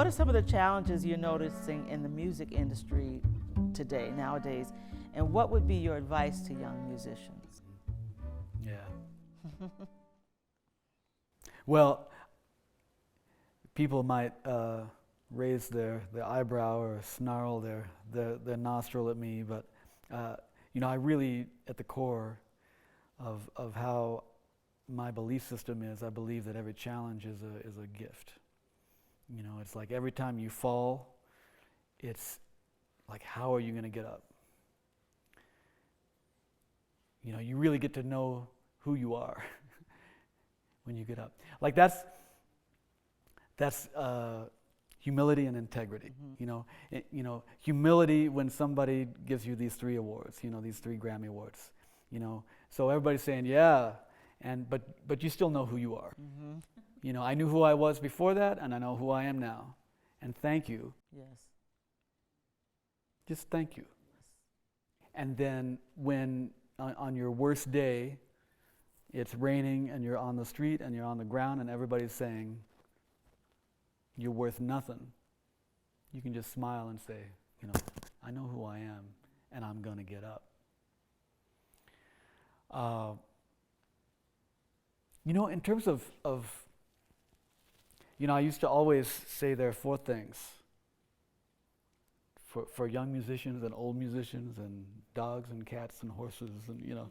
what are some of the challenges you're noticing in the music industry today, nowadays, and what would be your advice to young musicians? Yeah. Well, people might raise their eyebrow or snarl their nostril at me, but I really, at the core of how my belief system is, I believe that every challenge is a gift. It's like every time you fall, it's like, how are you going to get up? You really get to know who you are when you get up. Like that's humility and integrity. Mm-hmm. Humility when somebody gives you these 3 awards, these 3 Grammy awards. So everybody's saying, yeah, but you still know who you are. Mm-hmm. I knew who I was before that, and I know who I am now. And thank you. Yes. Just thank you. And then when on your worst day, it's raining and you're on the street and you're on the ground and everybody's saying, you're worth nothing, you can just smile and say, I know who I am and I'm going to get up. In terms of I used to always say there are 4 things for young musicians and old musicians and dogs and cats and horses and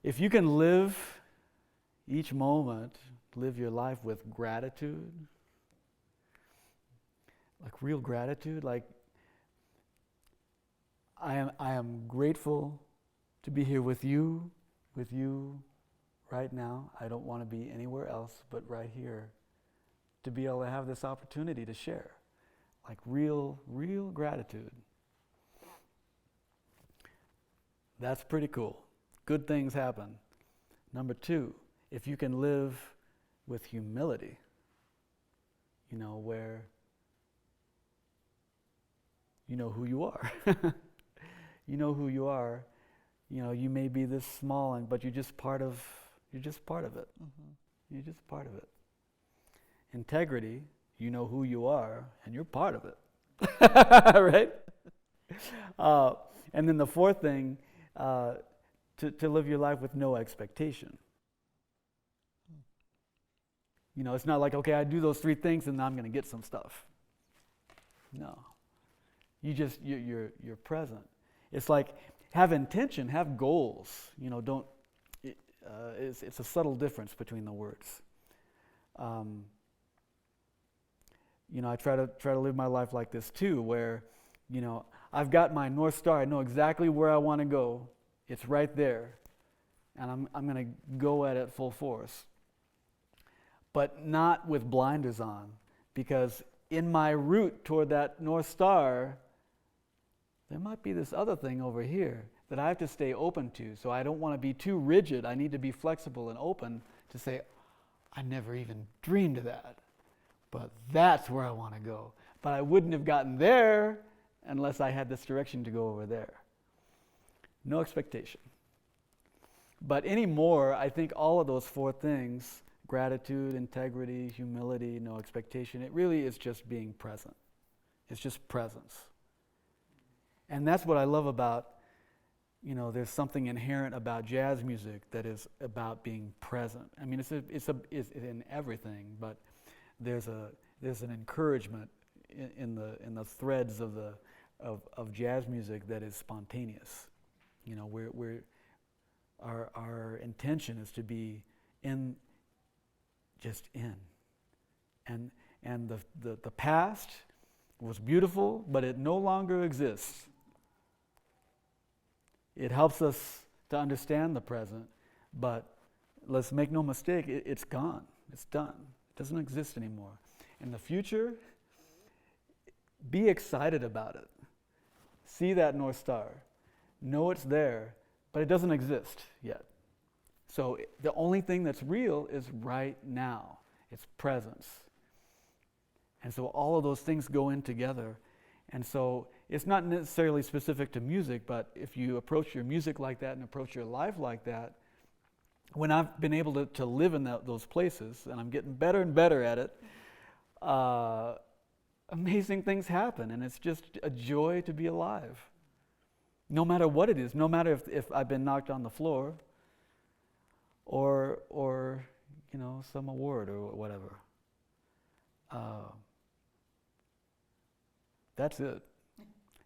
if you can live each moment, live your life with gratitude, like real gratitude, like I am grateful to be here with you right now. I don't want to be anywhere else but right here, to be able to have this opportunity to share. Like real gratitude. That's pretty cool. Good things happen. Number 2, if you can live with humility, where you know who you are. You know who you are. You may be this small, but you're just part of it. Mm-hmm. You're just part of it. Integrity, you know who you are, and you're part of it. Right? And then the 4th thing, to live your life with no expectation. It's not like, okay, I do those 3 things and I'm going to get some stuff. No. You're present. It's like, have intention, have goals. It's a subtle difference between the words. I try to live my life like this too, where, I've got my North Star. I know exactly where I want to go. It's right there, and I'm going to go at it full force. But not with blinders on, because in my route toward that North Star, there might be this other thing over here that I have to stay open to. So I don't want to be too rigid. I need to be flexible and open to say, I never even dreamed of that, but that's where I want to go. But I wouldn't have gotten there unless I had this direction to go over there. No expectation. But anymore, I think all of those 4 things, gratitude, integrity, humility, no expectation, it really is just being present. It's just presence. And that's what I love about, there's something inherent about jazz music that is about being present. I mean, it's in everything, but there's an encouragement in the threads of jazz music that is spontaneous. Our intention is to be in. And the past was beautiful, but it no longer exists. It helps us to understand the present, but let's make no mistake, it's gone. It's done. It doesn't exist anymore. In the future, be excited about it. See that North Star. Know it's there, but it doesn't exist yet. So the only thing that's real is right now. It's presence. And so all of those things go in together. And so it's not necessarily specific to music, but if you approach your music like that and approach your life like that, when I've been able to live in those places, and I'm getting better and better at it, amazing things happen, and it's just a joy to be alive. No matter what it is, no matter if I've been knocked on the floor or some award or whatever. That's it.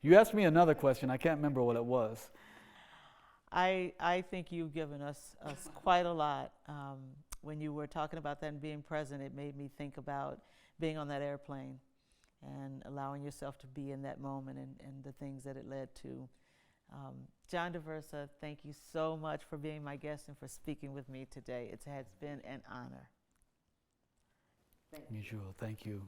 You asked me another question. I can't remember what it was. I think you've given us quite a lot. When you were talking about that and being present, it made me think about being on that airplane and allowing yourself to be in that moment and the things that it led to. John Daversa, thank you so much for being my guest and for speaking with me today. It has been an honor. Thank you. Mutual, thank you.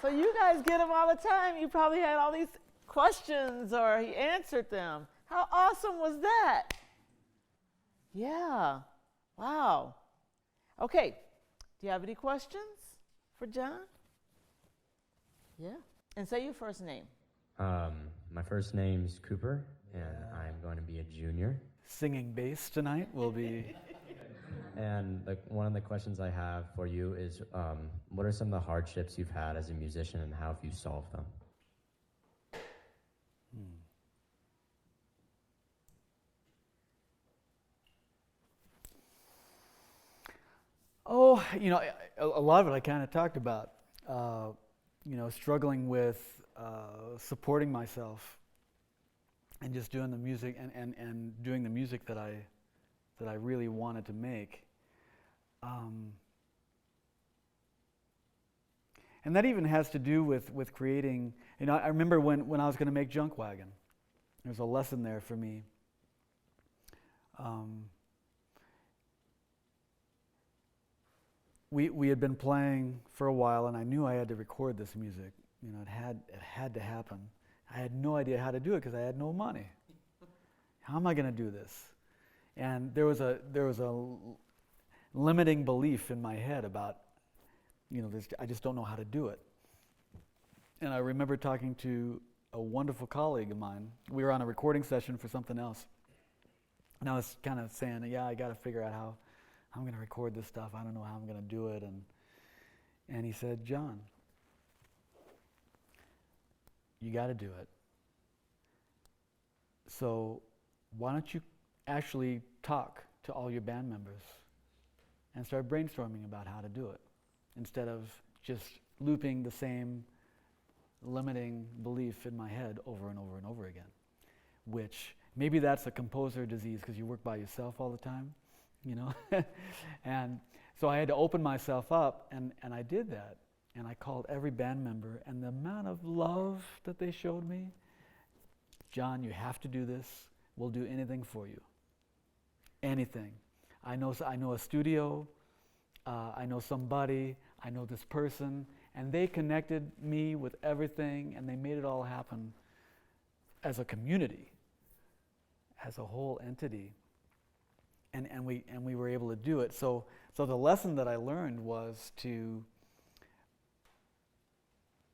So you guys get him all the time. You probably had all these questions or he answered them. How awesome was that? Yeah. Wow. Okay. Do you have any questions for John? Yeah. And say your first name. My first name's Cooper, and I'm going to be a junior. Singing bass tonight will be... And one of the questions I have for you is, what are some of the hardships you've had as a musician, and how have you solved them? Oh, a lot of it I kind of talked about. Struggling with supporting myself and just doing the music and doing the music that I really wanted to make. And that even has to do with creating, I remember when I was going to make Junk Wagon, there was a lesson there for me. We had been playing for a while, and I knew I had to record this music. It had to happen. I had no idea how to do it because I had no money. How am I going to do this? And there was a limiting belief in my head about, I just don't know how to do it. And I remember talking to a wonderful colleague of mine. We were on a recording session for something else, and I was kind of saying, yeah, I got to figure out how I'm going to record this stuff. I don't know how I'm going to do it. And he said, John, you got to do it. So why don't you actually talk to all your band members and start brainstorming about how to do it instead of just looping the same limiting belief in my head over and over and over again, which maybe that's a composer disease because you work by yourself all the time. And so I had to open myself up, and I did that. And I called every band member, and the amount of love that they showed me, John, you have to do this. We'll do anything for you. Anything. I know a studio, I know somebody, I know this person, and they connected me with everything, and they made it all happen as a community, as a whole entity. And we were able to do it. So the lesson that I learned was to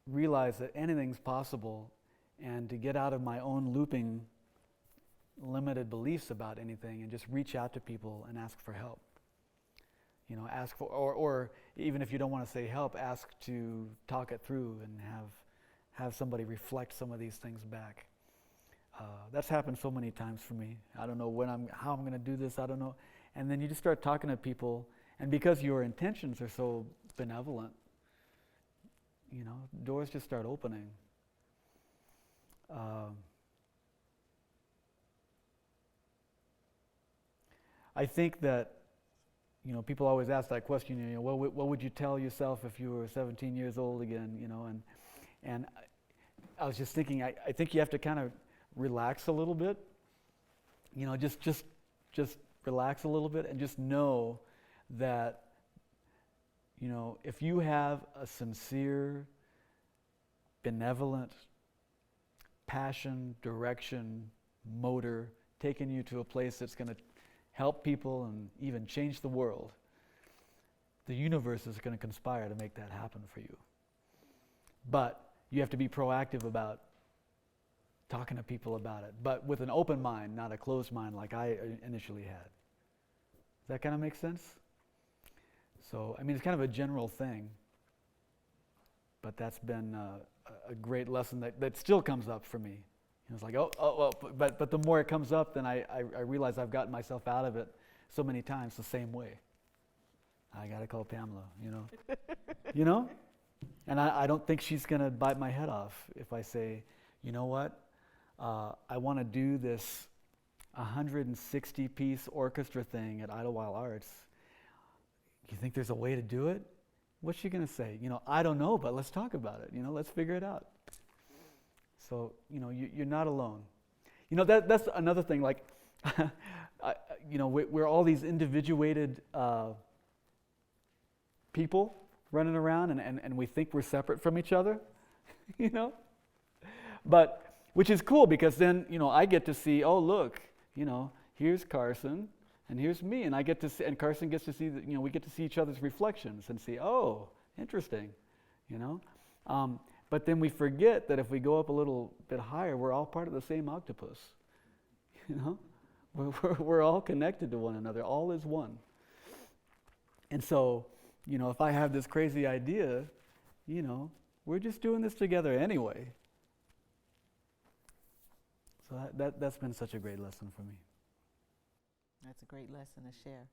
realize that anything's possible, and to get out of my own looping, limited beliefs about anything, and just reach out to people and ask for help. Ask for, or even if you don't want to say help, ask to talk it through and have somebody reflect some of these things back. That's happened so many times for me. I don't know how I'm going to do this. I don't know. And then you just start talking to people, and because your intentions are so benevolent, doors just start opening. I think that people always ask that question. What would you tell yourself if you were 17 years old again? And I was just thinking. I think you have to kind of relax a little bit, just relax a little bit and just know that, if you have a sincere, benevolent passion, direction, motor, taking you to a place that's going to help people and even change the world, the universe is going to conspire to make that happen for you. But you have to be proactive about talking to people about it, but with an open mind, not a closed mind like I initially had. Does that kind of make sense? So, I mean, it's kind of a general thing, but that's been a great lesson that still comes up for me. It's like, but the more it comes up, then I realize I've gotten myself out of it so many times the same way. I got to call Pamela, you know? And I don't think she's going to bite my head off if I say, you know what? I want to do this 160-piece orchestra thing at Idyllwild Arts. You think there's a way to do it? What's she going to say? I don't know, but let's talk about it. Let's figure it out. So, you're not alone. That's another thing. Like, we're all these individuated people running around, and we think we're separate from each other, But, which is cool because then, I get to see, oh, look, here's Carson, and here's me, and I get to see, and Carson gets to see, we get to see each other's reflections and see, oh, interesting, But then we forget that if we go up a little bit higher, we're all part of the same octopus, We're all connected to one another. All is one. And so, if I have this crazy idea, we're just doing this together anyway. So that's been such a great lesson for me. That's a great lesson to share.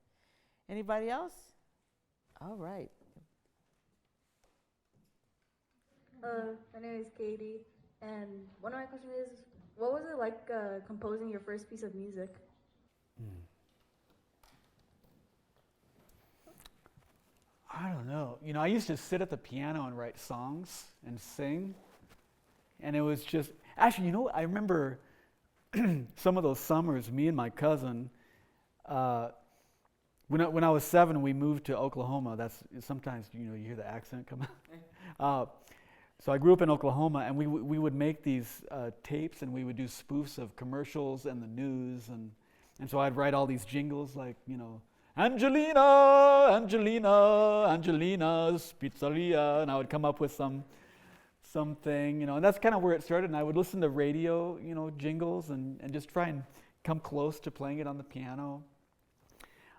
Anybody else? All right. My name is Katie, and one of my questions is, what was it like composing your first piece of music? I don't know. I used to sit at the piano and write songs and sing, and it was just, actually, I remember some of those summers, me and my cousin, when I was 7, we moved to Oklahoma. That's sometimes, you hear the accent come out. So I grew up in Oklahoma, and we would make these tapes, and we would do spoofs of commercials and the news, and so I'd write all these jingles like, Angelina's Pizzeria, and I would come up with something, and that's kind of where it started. And I would listen to radio, jingles, and just try and come close to playing it on the piano.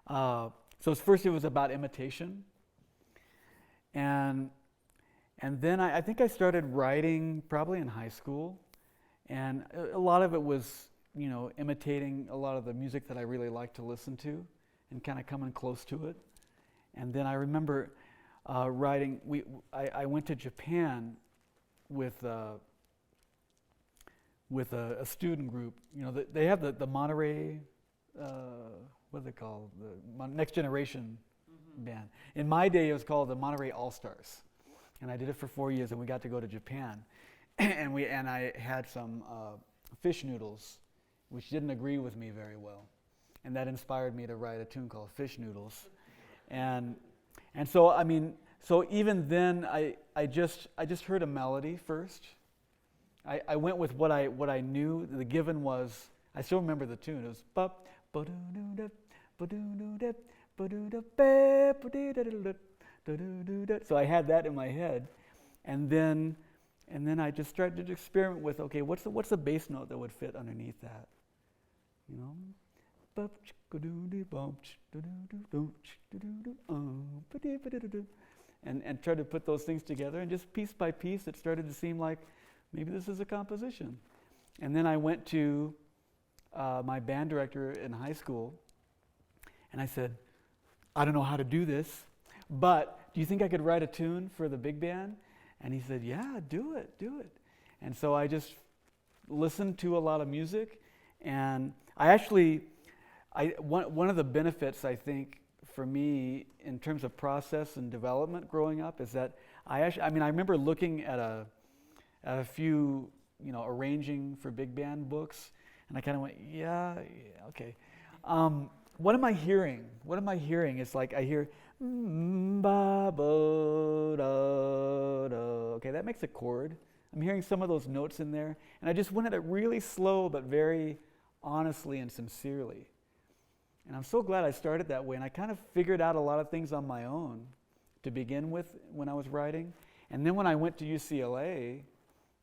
So first it was about imitation, and then I think I started writing probably in high school, and a lot of it was, imitating a lot of the music that I really liked to listen to, and kind of coming close to it. And then I remember writing. I went to Japan with a student group. They have the Monterey, what are they called? The Next Generation band. In my day, it was called the Monterey All Stars. And I did it for 4 years, and we got to go to Japan, and I had some fish noodles, which didn't agree with me very well, and that inspired me to write a tune called Fish Noodles, and so so even then I just heard a melody first. I went with what I knew. The given was, I still remember the tune. It was bop ba-doo-doo-dip, ba-doo-doo-dip, ba-doo-doo-bip, so I had that in my head, and then I just started to experiment with, okay, what's the bass note that would fit underneath that, and try to put those things together, and just piece by piece, it started to seem like maybe this is a composition. And then I went to my band director in high school, and I said, I don't know how to do this, but do you think I could write a tune for the big band? And he said, yeah, do it. And so I just listened to a lot of music, and one of the benefits, I think, for me in terms of process and development growing up is that I remember looking at a few, arranging for big band books, and I kind of went, yeah, okay. What am I hearing? It's like I hear, ba, bo, da, da. Okay, that makes a chord. I'm hearing some of those notes in there, and I just went at it really slow, but very honestly and sincerely. And I'm so glad I started that way, and I kind of figured out a lot of things on my own to begin with when I was writing. And then when I went to UCLA,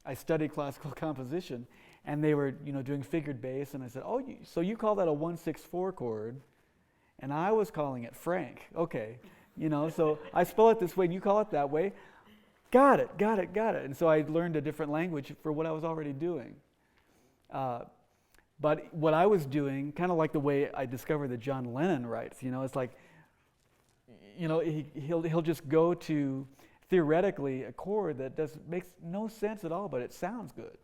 I studied classical composition, and they were, doing figured bass, and I said, oh, so you call that a 1-6-4 chord, and I was calling it Frank. Okay, so I spell it this way, and you call it that way. Got it. And so I learned a different language for what I was already doing. But what I was doing, kind of like the way I discovered that John Lennon writes, it's like, he'll just go to theoretically a chord that makes no sense at all, but it sounds good.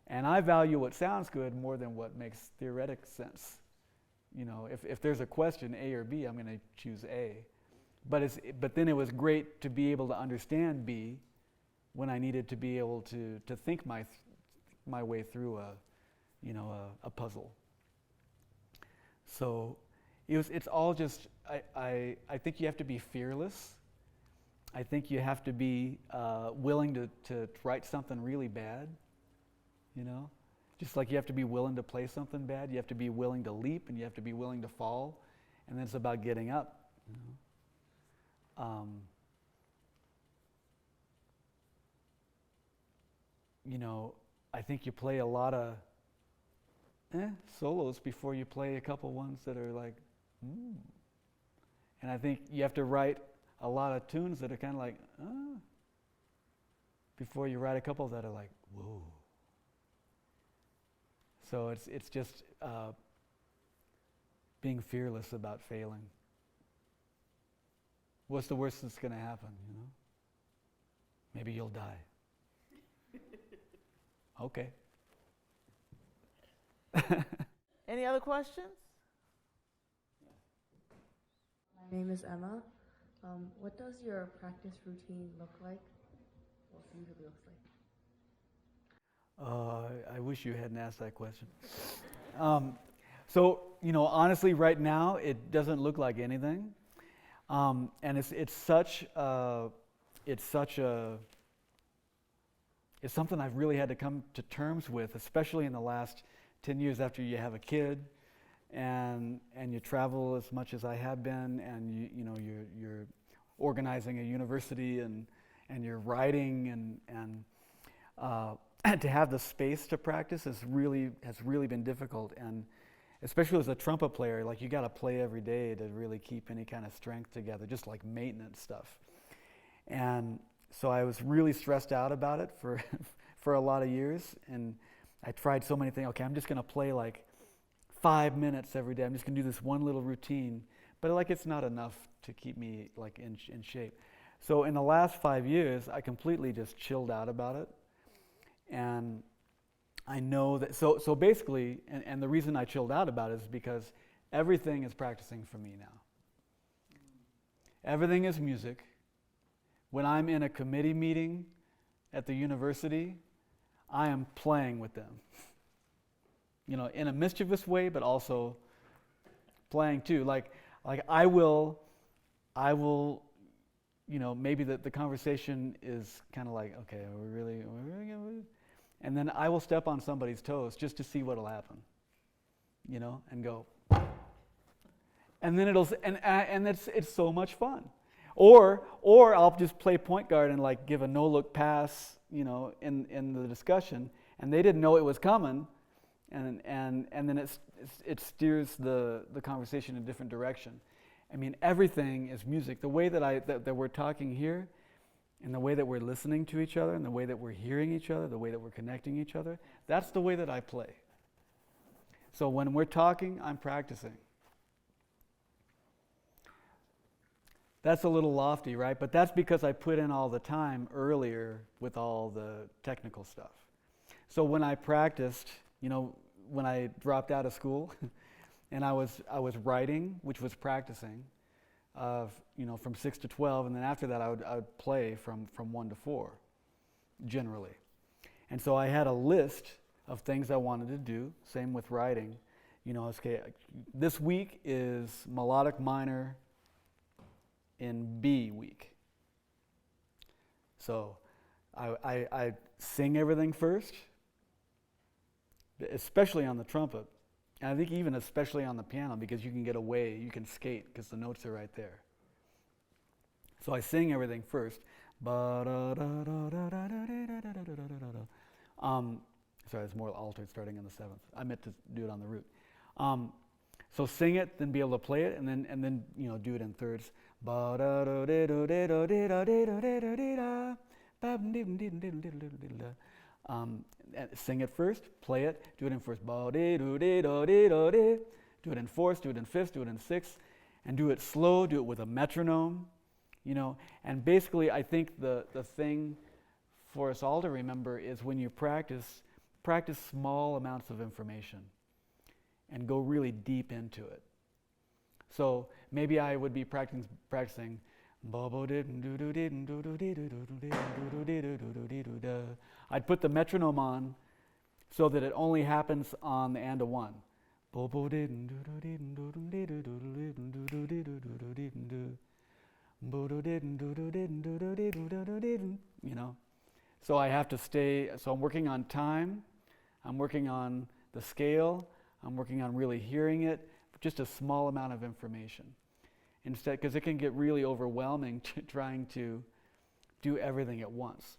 And I value what sounds good more than what makes theoretic sense. If there's a question, A or B, I'm going to choose A. But then it was great to be able to understand B when I needed to be able to think my way through a puzzle. So it's all just, I think you have to be fearless. I think you have to be willing to write something really bad, Just like you have to be willing to play something bad, you have to be willing to leap, and you have to be willing to fall, and then it's about getting up, I think you play a lot of solos before you play a couple ones that are like, And I think you have to write a lot of tunes that are kind of like, before you write a couple that are like, whoa. So it's just being fearless about failing. What's the worst that's going to happen, Maybe you'll die. Okay. Any other questions? My name is Emma. What does your practice routine look like? What usually looks like? I wish you hadn't asked that question. So, honestly, right now, it doesn't look like anything. And it's something I've really had to come to terms with, especially in the last 10 years after you have a kid, and you travel as much as I have been, and you're organizing a university, and you're writing, and to have the space to practice has really been difficult. And especially as a trumpet player, like you got to play every day to really keep any kind of strength together, just like maintenance stuff. And so I was really stressed out about it for a lot of years, and I tried so many things. Okay, I'm just going to play like 5 minutes every day. I'm just going to do this one little routine, but like it's not enough to keep me like in shape. So in the last 5 years, I completely just chilled out about it, and I know that. So basically, and the reason I chilled out about it is because everything is practicing for me now. Everything is music. When I'm in a committee meeting at the university, I am playing with them. In a mischievous way, but also playing too. Like I will, maybe the conversation is kind of like, okay, are we really gonna, and then I will step on somebody's toes just to see what'll happen, and go. And then and it's so much fun. Or I'll just play point guard and like give a no-look pass, in the discussion, and they didn't know it was coming, and then it steers the conversation in a different direction. I mean, everything is music. The way that we're talking here, and the way that we're listening to each other, and the way that we're hearing each other, the way that we're connecting each other, that's the way that I play. So when we're talking, I'm practicing. That's a little lofty, right? But that's because I put in all the time earlier with all the technical stuff. So when I practiced, when I dropped out of school, and I was writing, which was practicing, from 6 to 12, and then after that I would play from 1 to 4, generally. And so I had a list of things I wanted to do. Same with writing. Okay, this week is melodic minor in B week. So I sing everything first, especially on the trumpet, and I think even especially on the piano, because you can get away, you can skate because the notes are right there. So I sing everything first. So sorry, it's more altered starting on the 7th. I meant to do it on the root. So sing it, then be able to play it, and then do it in thirds. Sing it first, play it, do it in first. Do it in fourths, do it in fifths, do it in sixths, and do it slow, do it with a metronome, And basically, I think the thing for us all to remember is when you practice small amounts of information and go really deep into it. So maybe I would be practicing I'd put the metronome on so that it only happens on the and a one. So I have to stay, so I'm working on time, I'm working on the scale, I'm working on really hearing it, just a small amount of information. Instead, because it can get really overwhelming trying to do everything at once.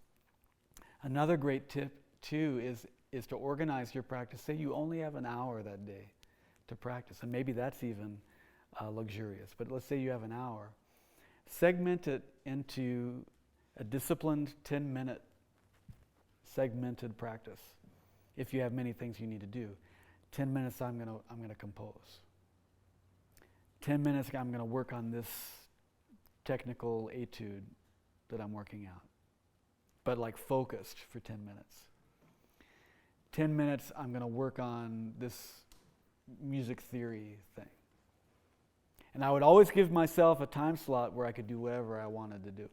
Another great tip, too, is to organize your practice. Say you only have an hour that day to practice, and maybe that's even luxurious, but let's say you have an hour. Segment it into a disciplined 10-minute segmented practice. If you have many things you need to do, 10 minutes I'm going to compose. 10 minutes I'm going to work on this technical etude that I'm working out, but like focused for 10 minutes. 10 minutes I'm going to work on this music theory thing. And I would always give myself a time slot where I could do whatever I wanted to do,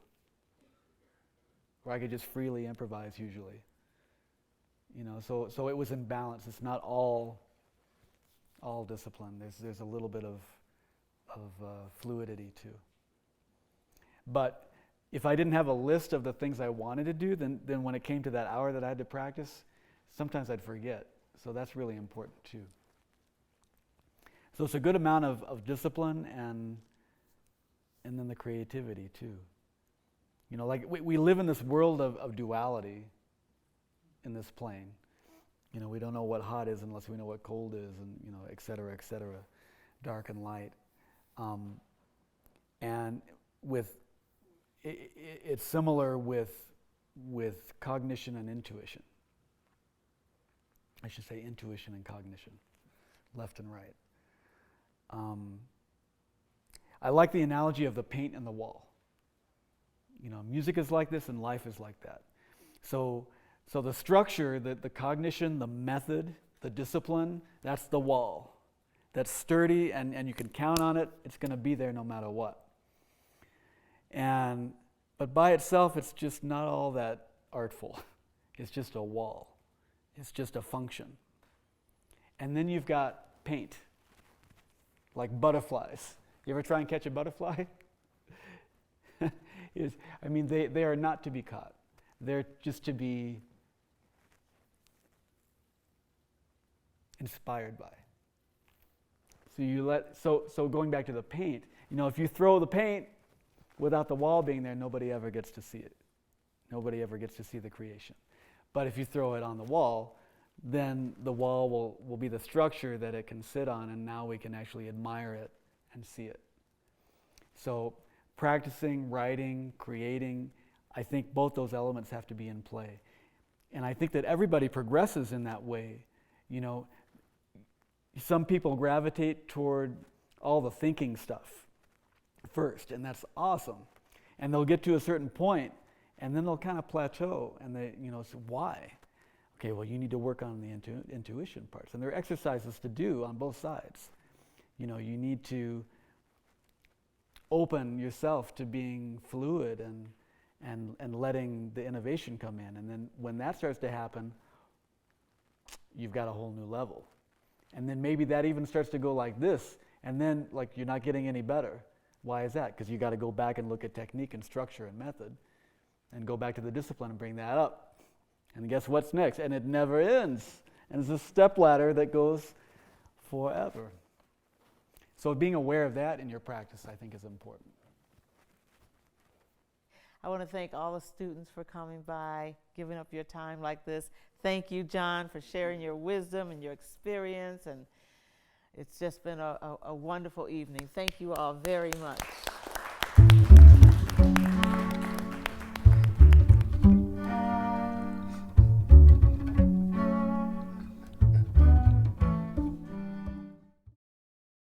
where I could just freely improvise usually. So it was in balance. It's not all discipline. There's a little bit of fluidity too. But if I didn't have a list of the things I wanted to do, then when it came to that hour that I had to practice, sometimes I'd forget. So that's really important too. So it's a good amount of discipline and then the creativity too. Like we live in this world of duality in this plane. We don't know what hot is unless we know what cold is, and et cetera, dark and light. And it's similar with cognition and intuition. I should say intuition and cognition, left and right. I like the analogy of the paint and the wall. Music is like this and life is like that. So the structure, the cognition, the method, the discipline, that's the wall. That's sturdy and you can count on it. It's going to be there no matter what. But by itself, it's just not all that artful. It's just a wall. It's just a function. And then you've got paint, like butterflies. You ever try and catch a butterfly? They are not to be caught. They're just to be inspired by. So going back to the paint, if you throw the paint without the wall being there, nobody ever gets to see it. Nobody ever gets to see the creation. But if you throw it on the wall, then the wall will be the structure that it can sit on, and now we can actually admire it and see it. So practicing, writing, creating, I think both those elements have to be in play. And I think that everybody progresses in that way. Some people gravitate toward all the thinking stuff first, and that's awesome. And they'll get to a certain point, and then they'll kind of plateau, and they, say, why? Okay, well, you need to work on the intuition parts. And there are exercises to do on both sides. You need to open yourself to being fluid and letting the innovation come in. And then when that starts to happen, you've got a whole new level. And then maybe that even starts to go like this, and then you're not getting any better. Why is that? Because you got to go back and look at technique and structure and method, and go back to the discipline and bring that up. And guess what's next? And it never ends. And it's a step ladder that goes forever. So being aware of that in your practice, I think, is important. I want to thank all the students for coming by, giving up your time like this. Thank you, John, for sharing your wisdom and your experience, and it's just been a wonderful evening. Thank you all very much.